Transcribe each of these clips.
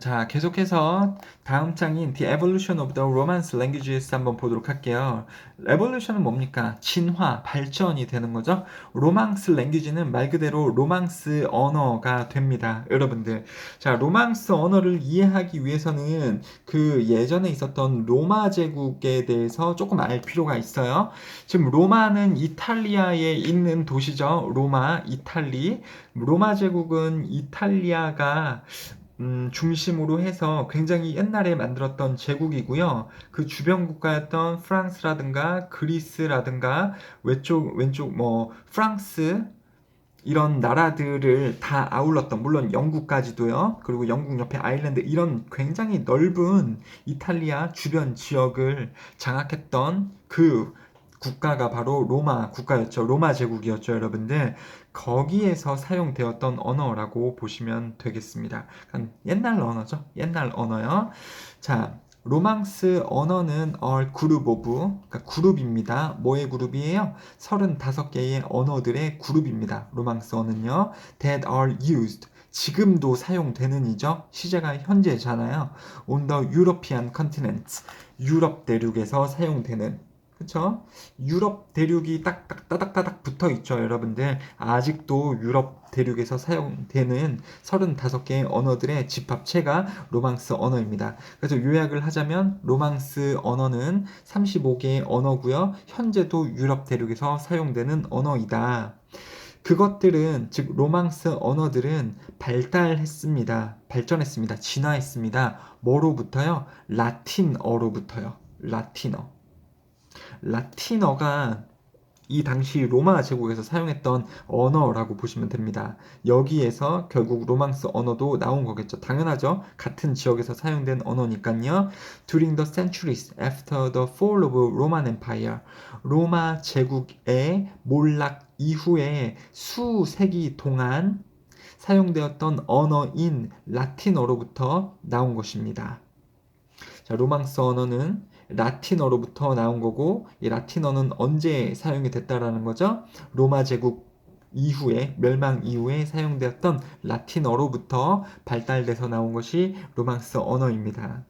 자, 계속해서 다음 장인 The Evolution of the Romance Languages 한번 보도록 할게요. Evolution은 뭡니까? 진화, 발전이 되는 거죠. 로망스 랭귀지는 말 그대로 로망스 언어가 됩니다. 여러분들. 자, 로망스 언어를 이해하기 위해서는 그 예전에 있었던 로마 제국에 대해서 조금 알 필요가 있어요. 지금 로마는 이탈리아에 있는 도시죠. 로마, 이탈리. 로마 제국은 이탈리아가 중심으로 해서 굉장히 옛날에 만들었던 제국이고요. 그 주변 국가였던 프랑스라든가 그리스라든가 왼쪽 뭐 프랑스 이런 나라들을 다 아울렀던, 물론 영국까지도요. 그리고 영국 옆에 아일랜드 이런 굉장히 넓은 이탈리아 주변 지역을 장악했던 그 국가가 바로 로마 국가였죠. 로마 제국이었죠, 여러분들. 거기에서 사용되었던 언어라고 보시면 되겠습니다. 그러니까 옛날 언어죠. 옛날 언어요. 자, 로망스 언어는 그룹 오브, 그러니까 그룹입니다. 뭐의 그룹이에요? 35개의 언어들의 그룹입니다. 로망스 언어는요. That are used. 지금도 사용되는 이죠. 시제가 현재잖아요. On the European continent. 유럽 대륙에서 사용되는. 그쵸? 유럽 대륙이 딱딱 따닥따닥 붙어 있죠, 여러분들. 아직도 유럽 대륙에서 사용되는 35개의 언어들의 집합체가 로망스 언어입니다. 그래서 요약을 하자면 로망스 언어는 35개의 언어고요. 현재도 유럽 대륙에서 사용되는 언어이다. 그것들은 즉 로망스 언어들은 발달했습니다. 발전했습니다. 진화했습니다. 뭐로부터요? 라틴어로부터요. 라틴어. 라틴어가 이 당시 로마 제국에서 사용했던 언어라고 보시면 됩니다. 여기에서 결국 로망스 언어도 나온 거겠죠. 당연하죠. 같은 지역에서 사용된 언어니까요. During the centuries after the fall of Roman Empire, 로마 제국의 몰락 이후에 수세기 동안 사용되었던 언어인 라틴어로부터 나온 것입니다. 자, 로망스 언어는 라틴어로부터 나온 거고, 이 라틴어는 언제 사용이 됐다라는 거죠? 로마 제국 이후에, 멸망 이후에 사용되었던 라틴어로부터 발달돼서 나온 것이 로망스 언어입니다.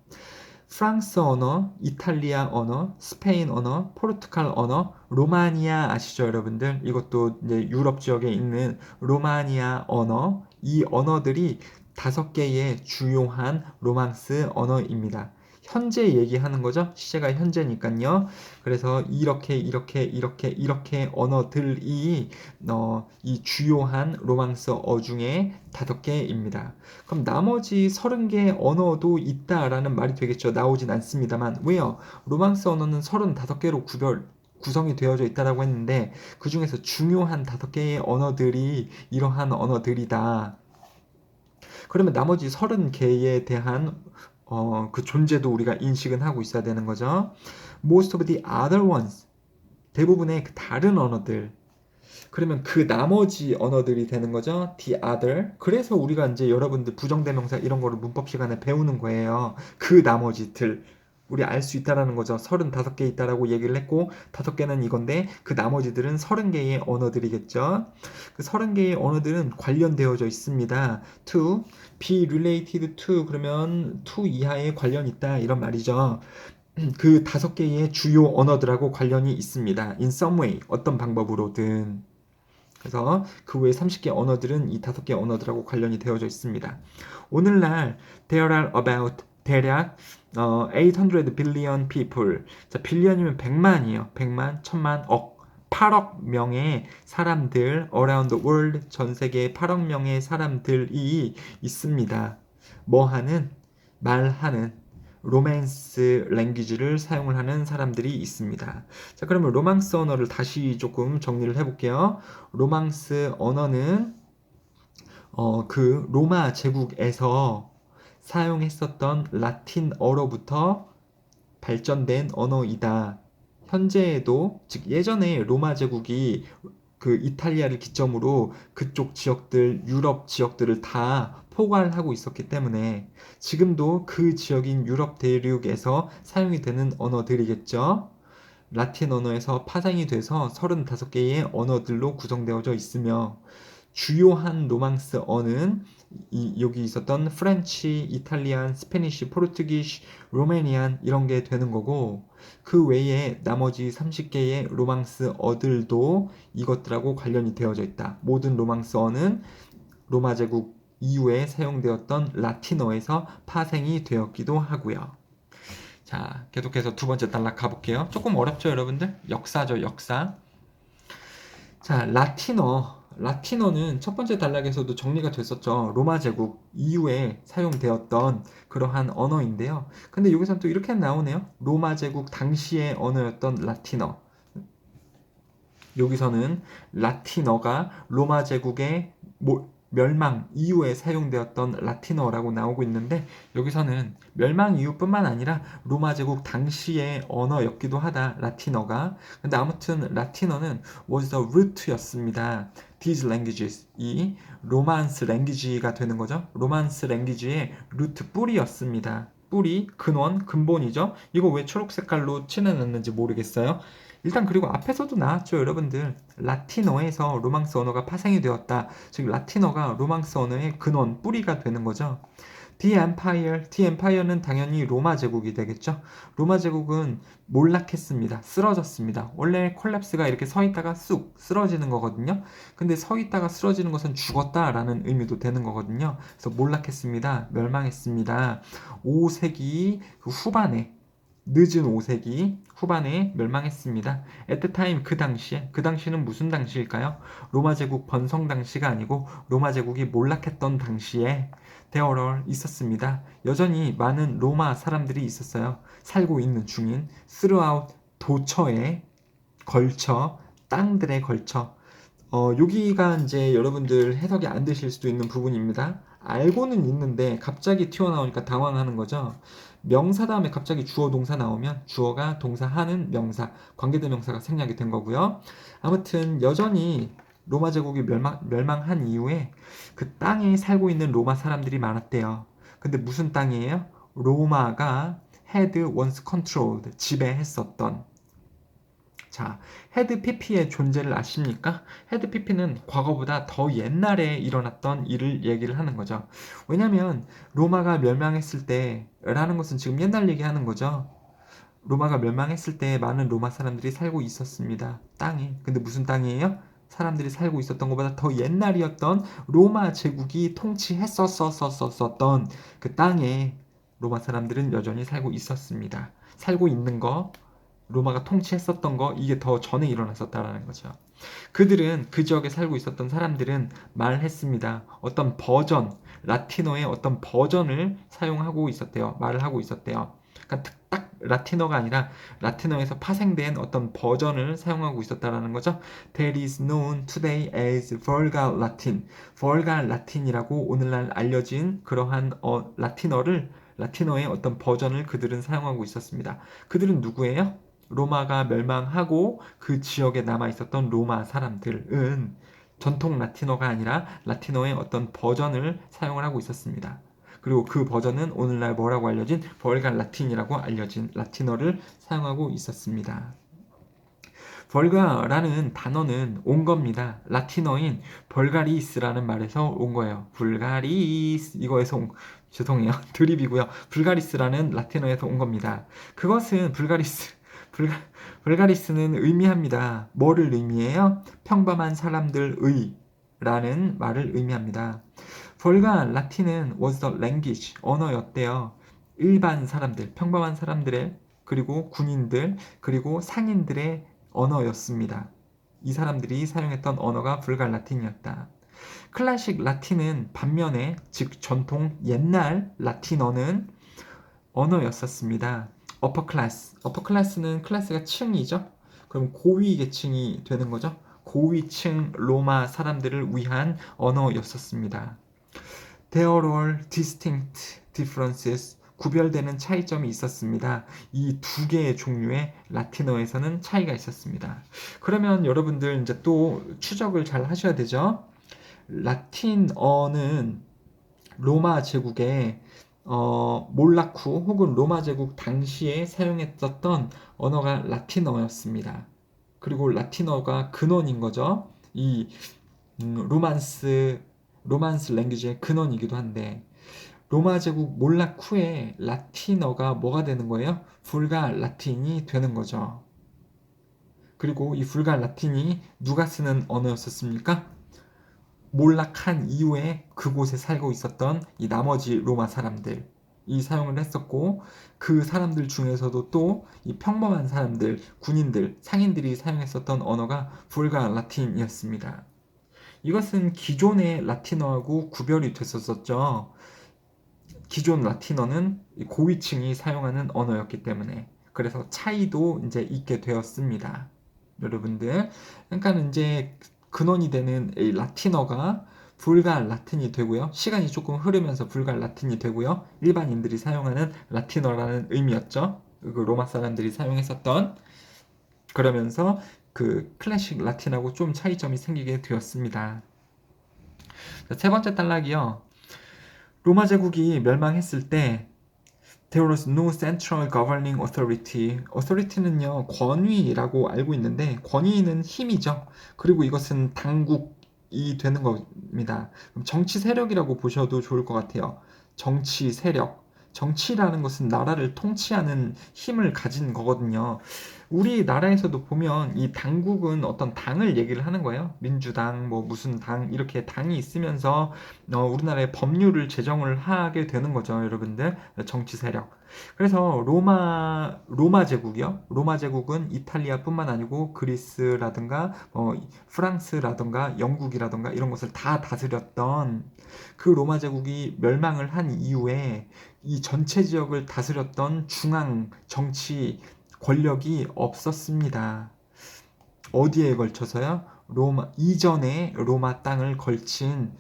프랑스 언어, 이탈리아 언어, 스페인 언어, 포르투갈 언어, 로마니아 아시죠, 여러분들? 이것도 이제 유럽 지역에 있는 로마니아 언어, 이 언어들이 5개의 주요한 로망스 언어입니다. 현재 얘기하는 거죠. 시제가 현재니까요. 그래서 이렇게 언어들이 이 주요한 로망스어 중에 5개입니다. 그럼 나머지 30개 언어도 있다라는 말이 되겠죠. 나오진 않습니다만. 왜요? 로망스 언어는 35개로 구성이 되어져 있다라고 했는데 그 중에서 중요한 5개의 언어들이 이러한 언어들이다. 그러면 나머지 30개에 대한 그 존재도 우리가 인식은 하고 있어야 되는 거죠. Most of the other ones. 대부분의 그 다른 언어들. 그러면 그 나머지 언어들이 되는 거죠. The other. 그래서 우리가 이제 여러분들 부정대명사 이런 거를 문법 시간에 배우는 거예요. 그 나머지들. 우리 알 수 있다라는 거죠. 35개 있다라고 얘기를 했고 5개는 이건데 그 나머지들은 30개의 언어들이겠죠. 그 30개의 언어들은 관련되어져 있습니다. to, be related to 그러면 to 이하에 관련 있다 이런 말이죠. 그 5개의 주요 언어들하고 관련이 있습니다. in some way 어떤 방법으로든. 그래서 그 외 30개 언어들은 이 5개 언어들하고 관련이 되어져 있습니다. 오늘날 there are about 대략 800 billion people. 자, 빌리언이면 100만이에요. 100만, 1000만, 억. 8억 명의 사람들 around the world 전 세계에 8억 명의 사람들이 있습니다. 뭐 하는? 말하는 로맨스 랭귀지를 사용을 하는 사람들이 있습니다. 자, 그러면 로망스 언어를 다시 조금 정리를 해볼게요. 로망스 언어는 그 로마 제국에서 사용했었던 라틴어로부터 발전된 언어이다. 현재에도, 즉 예전에 로마 제국이 그 이탈리아를 기점으로 그쪽 지역들, 유럽 지역들을 다 포괄하고 있었기 때문에 지금도 그 지역인 유럽 대륙에서 사용이 되는 언어들이겠죠. 라틴 언어에서 파생이 돼서 35개의 언어들로 구성되어져 있으며 주요한 로망스 어는 여기 있었던 프렌치, 이탈리안, 스페니쉬, 포르투기시, 로메니안 이런 게 되는 거고, 그 외에 나머지 30개의 로망스 어들도 이것들하고 관련이 되어져 있다. 모든 로망스 어는 로마 제국 이후에 사용되었던 라틴어에서 파생이 되었기도 하고요. 자, 계속해서 두 번째 단락 가볼게요. 조금 어렵죠, 여러분들? 역사죠, 역사. 자, 라틴어는 첫 번째 단락에서도 정리가 됐었죠. 로마 제국 이후에 사용되었던 그러한 언어인데요. 근데 여기서는 또 이렇게 나오네요. 로마 제국 당시의 언어였던 라틴어. 여기서는 라틴어가 로마 제국의 멸망 이후에 사용되었던 라틴어라고 나오고 있는데, 여기서는 멸망 이후뿐만 아니라 로마 제국 당시의 언어였기도 하다, 라틴어가. 근데 아무튼 라틴어는 was the root였습니다. These languages, 이 로만스 랭귀지가 되는 거죠. 로만스 랭귀지의 루트, 뿌리였습니다. 뿌리, 근원, 근본이죠. 이거 왜 초록 색깔로 칠해놨는지 모르겠어요. 일단 그리고 앞에서도 나왔죠, 여러분들. 라틴어에서 로망스 언어가 파생이 되었다. 즉 라틴어가 로망스 언어의 근원, 뿌리가 되는 거죠. The Empire는 당연히 로마 제국이 되겠죠. 로마 제국은 몰락했습니다. 쓰러졌습니다. 원래 콜랩스가 이렇게 서 있다가 쑥 쓰러지는 거거든요. 근데 서 있다가 쓰러지는 것은 죽었다라는 의미도 되는 거거든요. 그래서 몰락했습니다. 멸망했습니다. 5세기 후반에, 늦은 5세기 후반에 멸망했습니다. At the time, 그 당시는 무슨 당시일까요? 로마 제국 번성 당시가 아니고 로마 제국이 몰락했던 당시에 대어럴 있었습니다. 여전히 많은 로마 사람들이 있었어요. 살고 있는 중인 throughout, 도처에 걸쳐, 땅들에 걸쳐. 여기가 이제 여러분들 해석이 안 되실 수도 있는 부분입니다. 알고는 있는데 갑자기 튀어나오니까 당황하는 거죠. 명사 다음에 갑자기 주어 동사 나오면 주어가 동사하는 명사, 관계대명사가 생략이 된 거고요. 아무튼 여전히 로마 제국이 멸망한 이후에 그 땅에 살고 있는 로마 사람들이 많았대요. 근데 무슨 땅이에요? 로마가 had once controlled, 지배했었던. 자, 헤드 PP의 존재를 아십니까? 헤드 PP는 과거보다 더 옛날에 일어났던 일을 얘기를 하는 거죠. 왜냐면 로마가 멸망했을 때라는 것은 지금 옛날 얘기하는 거죠. 로마가 멸망했을 때 많은 로마 사람들이 살고 있었습니다. 땅에. 근데 무슨 땅이에요? 사람들이 살고 있었던 것보다 더 옛날이었던 로마 제국이 통치했었던 그 땅에 로마 사람들은 여전히 살고 있었습니다. 살고 있는 거, 로마가 통치했었던 거, 이게 더 전에 일어났었다라는 거죠. 그들은, 그 지역에 살고 있었던 사람들은 말했습니다. 어떤 버전, 라틴어의 어떤 버전을 사용하고 있었대요. 말을 하고 있었대요. 그러니까 딱 라틴어가 아니라 라틴어에서 파생된 어떤 버전을 사용하고 있었다라는 거죠. That is known today as Vulgar Latin. Vulgar Latin이라고 오늘날 알려진 그러한 라틴어의 어떤 버전을 그들은 사용하고 있었습니다. 그들은 누구예요? 로마가 멸망하고 그 지역에 남아 있었던 로마 사람들은 전통 라틴어가 아니라 라틴어의 어떤 버전을 사용을 하고 있었습니다. 그리고 그 버전은 오늘날 뭐라고 알려진 벌갈 라틴이라고 알려진 라틴어를 사용하고 있었습니다. 벌가라는 단어는 온 겁니다. 라틴어인 벌가리스라는 말에서 온 거예요. 불가리스, 이거에서 죄송해요. 드립이고요. 불가리스라는 라틴어에서 온 겁니다. 그것은 불가리스는 의미합니다. 뭐를 의미해요? 평범한 사람들의 라는 말을 의미합니다. 벌가 라틴은 was the language, 언어였대요. 일반 사람들, 평범한 사람들의, 그리고 군인들, 그리고 상인들의 언어였습니다. 이 사람들이 사용했던 언어가 불가 라틴이었다. 클래식 라틴은 반면에, 즉 전통 옛날 라틴어는 언어였었습니다. upper class는 클래스가 층이죠. 그럼 고위 계층이 되는 거죠. 고위층 로마 사람들을 위한 언어였었습니다. There were distinct differences. 구별되는 차이점이 있었습니다. 이 두 개의 종류의 라틴어에서는 차이가 있었습니다. 그러면 여러분들 이제 또 추적을 잘 하셔야 되죠. 라틴어는 로마 제국의 몰락 후 혹은 로마 제국 당시에 사용했었던 언어가 라틴어였습니다. 그리고 라틴어가 근원인 거죠. 이 로만스 랭귀지의 근원이기도 한데 로마 제국 몰락 후에 라틴어가 뭐가 되는 거예요? 불가 라틴이 되는 거죠. 그리고 이 불가 라틴이 누가 쓰는 언어였었습니까? 몰락한 이후에 그곳에 살고 있었던 이 나머지 로마 사람들이 사용을 했었고 그 사람들 중에서도 또 이 평범한 사람들, 군인들, 상인들이 사용했었던 언어가 불가 라틴이었습니다. 이것은 기존의 라틴어하고 구별이 됐었었죠. 기존 라틴어는 고위층이 사용하는 언어였기 때문에 그래서 차이도 이제 있게 되었습니다. 여러분들, 그러니까 이제 근원이 되는 이 라틴어가 불갈 라틴이 되고요. 시간이 조금 흐르면서 불갈 라틴이 되고요. 일반인들이 사용하는 라틴어라는 의미였죠. 그 로마 사람들이 사용했었던 그러면서 그 클래식 라틴하고 좀 차이점이 생기게 되었습니다. 세 번째 단락이요. 로마 제국이 멸망했을 때 There was no central governing authority. authority는요, 권위라고 알고 있는데, 권위는 힘이죠. 그리고 이것은 당국이 되는 겁니다. 정치 세력이라고 보셔도 좋을 것 같아요. 정치 세력. 정치라는 것은 나라를 통치하는 힘을 가진 거거든요. 우리나라에서도 보면 이 당국은 어떤 당을 얘기를 하는 거예요. 민주당, 뭐 무슨 당, 이렇게 당이 있으면서 우리나라의 법률을 제정을 하게 되는 거죠, 여러분들. 정치 세력. 그래서 로마 제국이요. 로마 제국은 이탈리아뿐만 아니고 그리스라든가 프랑스라든가 영국이라든가 이런 것을 다 다스렸던 그 로마 제국이 멸망을 한 이후에 이 전체 지역을 다스렸던 중앙 정치 권력이 없었습니다. 어디에 걸쳐서요? 로마 이전에 로마 땅을 걸친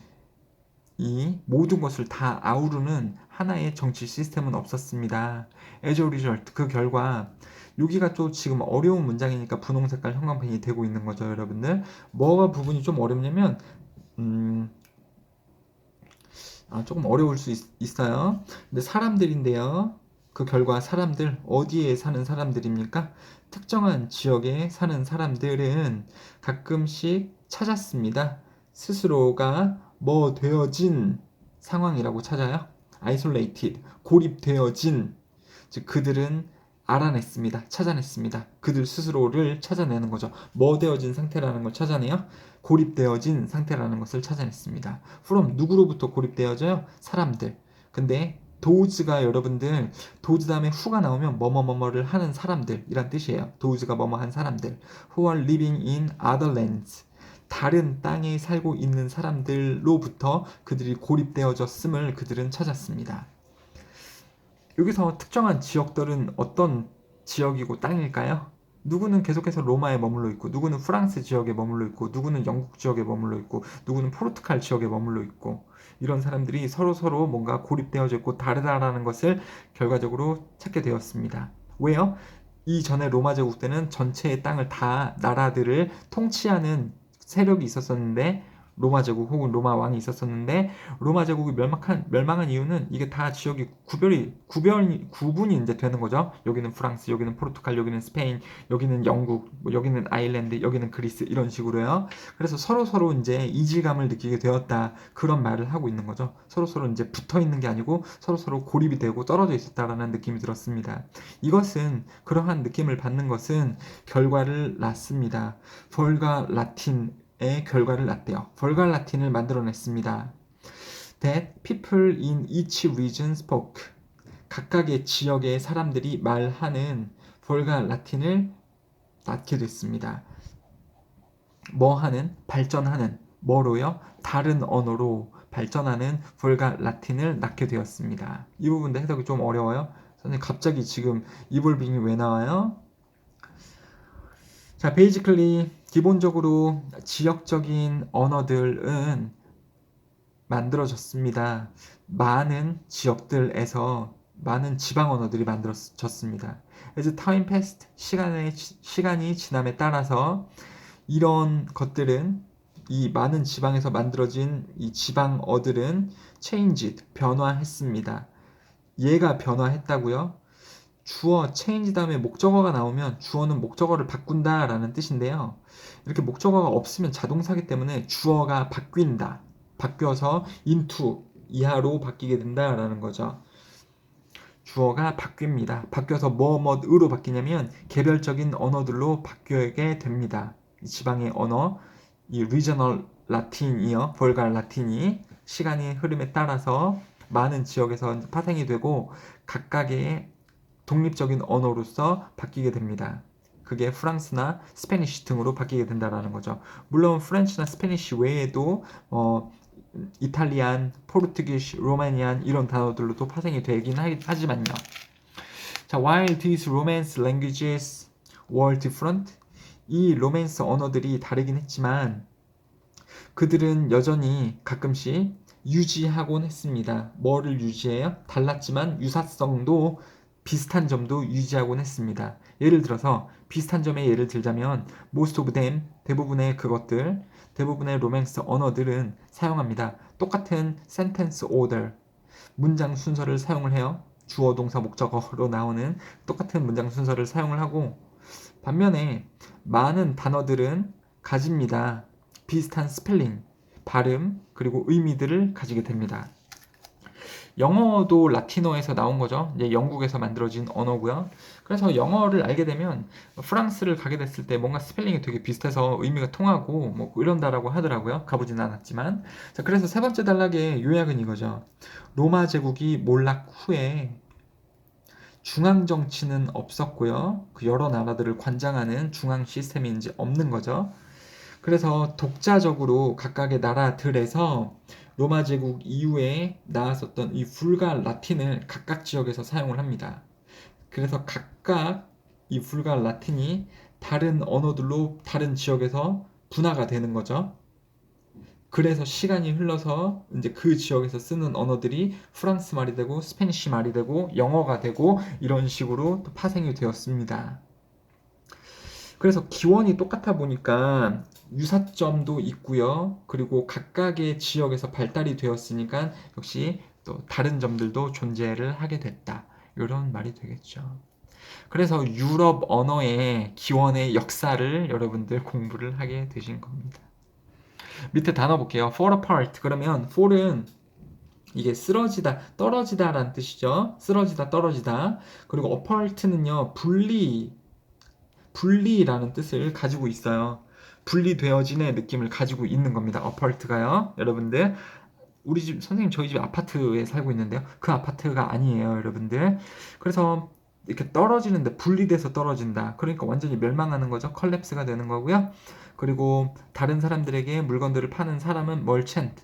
이 모든 것을 다 아우르는 하나의 정치 시스템은 없었습니다. as a result, 그 결과 여기가 또 지금 어려운 문장이니까 분홍 색깔 형광펜이 되고 있는 거죠, 여러분들. 뭐가 부분이 좀 어렵냐면 조금 어려울 수 있어요. 근데 사람들인데요. 그 결과 사람들 어디에 사는 사람들입니까? 특정한 지역에 사는 사람들은 가끔씩 찾았습니다. 스스로가 뭐 되어진 상황이라고 찾아요. isolated, 고립되어진, 즉 그들은 알아냈습니다. 찾아냈습니다. 그들 스스로를 찾아내는 거죠. 뭐 되어진 상태라는 걸 찾아내요. 고립되어진 상태라는 것을 찾아냈습니다. from 누구로부터 고립되어져요? 사람들. 근데 도우즈가 여러분들 도우즈 다음에 후가 나오면 뭐뭐뭐뭐를 하는 사람들이란 뜻이에요. 도우즈가 뭐뭐 한 사람들. who are living in other lands. 다른 땅에 살고 있는 사람들로부터 그들이 고립되어졌음을 그들은 찾았습니다. 여기서 특정한 지역들은 어떤 지역이고 땅일까요? 누구는 계속해서 로마에 머물러 있고, 누구는 프랑스 지역에 머물러 있고, 누구는 영국 지역에 머물러 있고, 누구는 포르투갈 지역에 머물러 있고, 이런 사람들이 서로 뭔가 고립되어져 있고 다르다라는 것을 결과적으로 찾게 되었습니다. 왜요? 이전에 로마 제국 때는 전체의 땅을 다 나라들을 통치하는 세력이 있었었는데 로마 제국 혹은 로마 왕이 있었었는데 로마 제국이 멸망한 이유는 이게 다 지역이 구분이 이제 되는 거죠. 여기는 프랑스, 여기는 포르투갈, 여기는 스페인, 여기는 영국, 여기는 아일랜드, 여기는 그리스 이런 식으로요. 그래서 서로 이제 이질감을 느끼게 되었다 그런 말을 하고 있는 거죠. 서로 이제 붙어 있는 게 아니고 서로 고립이 되고 떨어져 있었다라는 느낌이 들었습니다. 이것은 그러한 느낌을 받는 것은 결과를 낳습니다. 벌가 라틴의 결과를 낳대요. 벌가 라틴을 만들어냈습니다. That people in each region spoke. 각각의 지역의 사람들이 말하는 벌가 라틴을 낳게 됐습니다. 발전하는, 뭐로요? 다른 언어로 발전하는 벌가 라틴을 낳게 되었습니다. 이 부분도 해석이 좀 어려워요. 선생님 갑자기 지금 이볼빙이 왜 나와요? 자, basically 기본적으로 지역적인 언어들은 만들어졌습니다. 많은 지역들에서 많은 지방 언어들이 만들어졌습니다. As time passed, 시간이 지남에 따라서 이런 것들은 이 많은 지방에서 만들어진 이 지방어들은 changed, 변화했습니다. 얘가 변화했다고요? 주어 change 다음에 목적어가 나오면 주어는 목적어를 바꾼다 라는 뜻인데요. 이렇게 목적어가 없으면 자동사기 때문에 주어가 바뀐다. 바뀌어서 into, 이하로 바뀌게 된다 라는 거죠. 주어가 바뀝니다. 바뀌어서 뭐뭐으로 바뀌냐면 개별적인 언어들로 바뀌게 됩니다. 이 지방의 언어, 이 리저널 라틴이요, 볼갈 라틴이 시간의 흐름에 따라서 많은 지역에서 파생이 되고 각각의 독립적인 언어로서 바뀌게 됩니다. 그게 프랑스나 스페니쉬 등으로 바뀌게 된다라는 거죠. 물론 프렌치나 스페니쉬 외에도 이탈리안, 포르투기시, 로마니안 이런 단어들로도 파생이 되긴 하지만요. 자, while these Romance languages were different, 이 로맨스 언어들이 다르긴 했지만 그들은 여전히 가끔씩 유지하곤 했습니다. 뭐를 유지해요? 달랐지만 유사성도 비슷한 점도 유지하곤 했습니다. 예를 들어서 비슷한 점의 예를 들자면 most of them, 대부분의 그것들, 대부분의 로맨스 언어들은 사용합니다. 똑같은 sentence order, 문장 순서를 사용을 해요. 주어, 동사, 목적어로 나오는 똑같은 문장 순서를 사용을 하고 반면에 많은 단어들은 가집니다. 비슷한 스펠링, 발음, 그리고 의미들을 가지게 됩니다. 영어도 라틴어에서 나온 거죠. 이제 영국에서 만들어진 언어고요. 그래서 영어를 알게 되면 프랑스를 가게 됐을 때 뭔가 스펠링이 되게 비슷해서 의미가 통하고 뭐 이런다라고 하더라고요. 가보진 않았지만. 자, 그래서 세 번째 단락의 요약은 이거죠. 로마 제국이 몰락 후에 중앙 정치는 없었고요. 그 여러 나라들을 관장하는 중앙 시스템이 이제 없는 거죠. 그래서 독자적으로 각각의 나라들에서 로마 제국 이후에 나왔었던 이 불가 라틴을 각각 지역에서 사용을 합니다. 그래서 각각 이 불가 라틴이 다른 언어들로 다른 지역에서 분화가 되는 거죠. 그래서 시간이 흘러서 이제 그 지역에서 쓰는 언어들이 프랑스 말이 되고 스페니쉬 말이 되고 영어가 되고 이런 식으로 또 파생이 되었습니다. 그래서 기원이 똑같아 보니까 유사점도 있고요. 그리고 각각의 지역에서 발달이 되었으니까 역시 또 다른 점들도 존재를 하게 됐다. 이런 말이 되겠죠. 그래서 유럽 언어의 기원의 역사를 여러분들 공부를 하게 되신 겁니다. 밑에 단어 볼게요. fall apart. 그러면 fall은 이게 쓰러지다, 떨어지다 라는 뜻이죠. 쓰러지다, 떨어지다. 그리고 apart는요, 분리라는 뜻을 가지고 있어요. 분리되어진의 느낌을 가지고 있는 겁니다. apart가요. 여러분들, 우리 집, 선생님 저희 집 아파트에 살고 있는데요. 그 아파트가 아니에요, 여러분들. 그래서 이렇게 떨어지는데 분리돼서 떨어진다. 그러니까 완전히 멸망하는 거죠. 컬랩스가 되는 거고요. 그리고 다른 사람들에게 물건들을 파는 사람은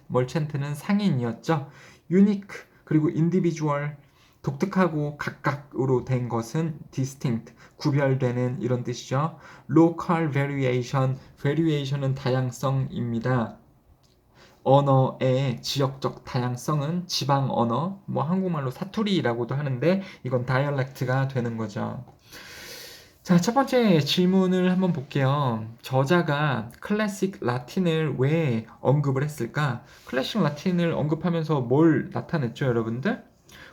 멀첸트는 상인이었죠. 유니크, 그리고 인디비주얼, 독특하고 각각으로 된 것은 distinct, 구별되는 이런 뜻이죠. local variation은 다양성입니다. 언어의 지역적 다양성은 지방 언어, 뭐 한국말로 사투리라고도 하는데 이건 다이얼렉트가 되는 거죠. 자, 첫 번째 질문을 한번 볼게요. 저자가 클래식 라틴을 왜 언급을 했을까? 클래식 라틴을 언급하면서 뭘 나타냈죠, 여러분들?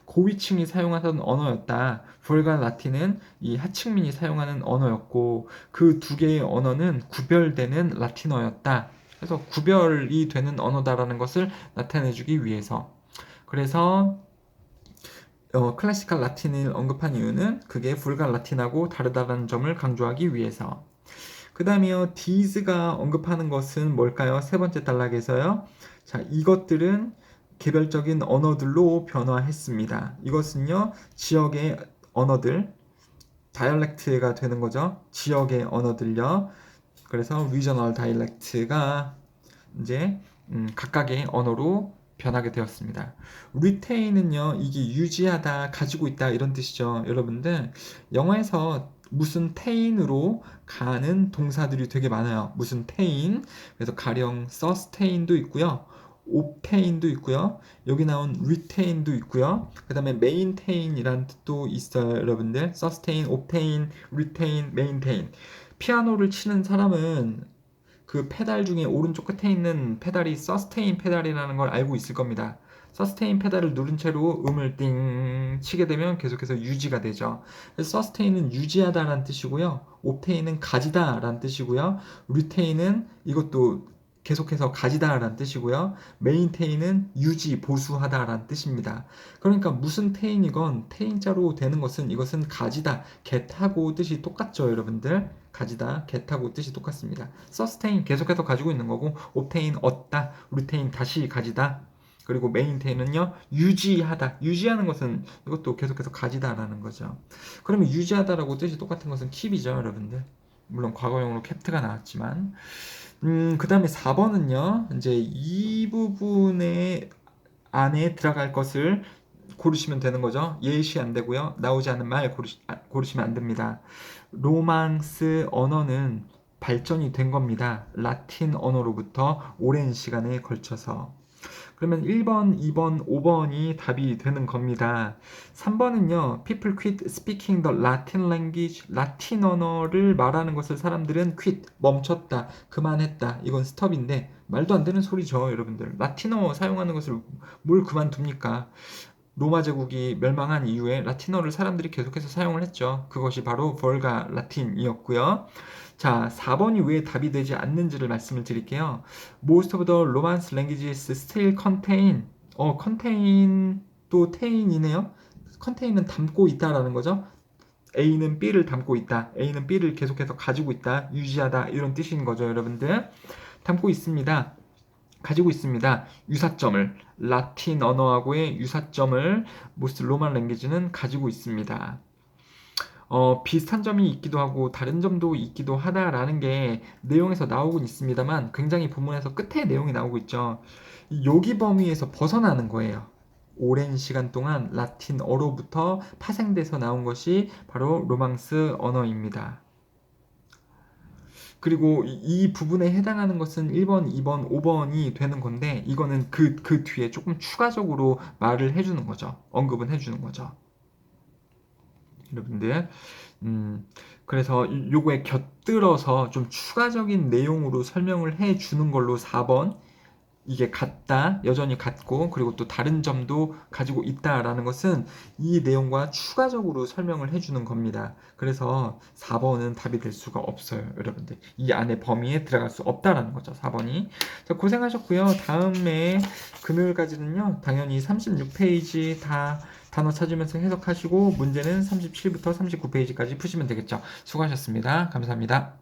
고위층이 사용하던 언어였다. 불가 라틴은 이 하층민이 사용하는 언어였고 그 두 개의 언어는 구별되는 라틴어였다. 그래서 구별이 되는 언어다라는 것을 나타내주기 위해서. 그래서 클래시컬 라틴을 언급한 이유는 그게 불가 라틴하고 다르다는 점을 강조하기 위해서. 그 다음에요, 디즈가 언급하는 것은 뭘까요? 세 번째 단락에서요. 자, 이것들은 개별적인 언어들로 변화했습니다. 이것은요, 지역의 언어들, 다이얼렉트가 되는 거죠. 지역의 언어들요. 그래서 리저널 다이얼렉트가 이제 각각의 언어로 변하게 되었습니다. retain은요, 이게 유지하다, 가지고 있다 이런 뜻이죠. 여러분들, 영어에서 무슨 tain으로 가는 동사들이 되게 많아요. 무슨 ta인, 그래서 가령 sustain도 있고요. obtain도 있고요. 여기 나온 retain도 있고요. 그 다음에 maintain이라는 뜻도 있어요. 여러분들, sustain, obtain, retain, maintain. 피아노를 치는 사람은 그 페달 중에 오른쪽 끝에 있는 페달이 서스테인 페달이라는 걸 알고 있을 겁니다. 서스테인 페달을 누른 채로 음을 띵 치게 되면 계속해서 유지가 되죠. 그래서 서스테인은 유지하다라는 뜻이고요. 옵테인은 가지다라는 뜻이고요. 루테인은 이것도 계속해서 가지다라는 뜻이고요. 메인테인은 유지, 보수하다라는 뜻입니다. 그러니까 무슨 테인이건 테인자로 되는 것은 이것은 가지다, get하고 뜻이 똑같죠, 여러분들. 가지다, get하고 뜻이 똑같습니다. sustain 계속해서 가지고 있는 거고, obtain 얻다, retain 다시 가지다, 그리고 maintain은요 유지하다. 유지하는 것은 이것도 계속해서 가지다라는 거죠. 그러면 유지하다라고 뜻이 똑같은 것은 keep이죠, 여러분들. 물론 과거용으로 kept가 나왔지만. 그 다음에 4번은요 이제 이 부분에 안에 들어갈 것을 고르시면 되는 거죠. 예시 안 되고요. 나오지 않은 말 고르시면 안 됩니다. 로망스 언어는 발전이 된 겁니다. 라틴 언어로부터 오랜 시간에 걸쳐서. 그러면 1번, 2번, 5번이 답이 되는 겁니다. 3번은요. People quit speaking the Latin language. 라틴 언어를 말하는 것을 사람들은 quit, 멈췄다, 그만했다. 이건 스톱인데 말도 안 되는 소리죠, 여러분들. 라틴어 사용하는 것을 뭘 그만둡니까? 로마 제국이 멸망한 이후에 라틴어를 사람들이 계속해서 사용을 했죠. 그것이 바로 벌가 라틴이었고요. 자, 4번이 왜 답이 되지 않는지를 말씀을 드릴게요. Most of the Romance languages still contain. contain 또 tain이네요. contai는 담고 있다라는 거죠. A는 B를 담고 있다. A는 B를 계속해서 가지고 있다. 유지하다. 이런 뜻인 거죠, 여러분들. 담고 있습니다. 가지고 있습니다. 유사점을. 라틴 언어하고의 유사점을 most Roman language는 가지고 있습니다. 비슷한 점이 있기도 하고 다른 점도 있기도 하다라는 게 내용에서 나오곤 있습니다만 굉장히 본문에서 끝에 내용이 나오고 있죠. 여기 범위에서 벗어나는 거예요. 오랜 시간 동안 라틴어로부터 파생돼서 나온 것이 바로 로망스 언어입니다. 그리고 이 부분에 해당하는 것은 1번, 2번, 5번이 되는 건데 이거는 그 뒤에 조금 추가적으로 말을 해주는 거죠. 언급은 해주는 거죠. 여러분들 그래서 요거에 곁들여서 좀 추가적인 내용으로 설명을 해주는 걸로 4번 이게 같다, 여전히 같고 그리고 또 다른 점도 가지고 있다라는 것은 이 내용과 추가적으로 설명을 해주는 겁니다. 그래서 4번은 답이 될 수가 없어요, 여러분들. 이 안에 범위에 들어갈 수 없다라는 거죠, 4번이. 자, 고생하셨고요. 다음에 금요일까지는요, 당연히 36페이지 다 단어 찾으면서 해석하시고 문제는 37부터 39페이지까지 푸시면 되겠죠. 수고하셨습니다. 감사합니다.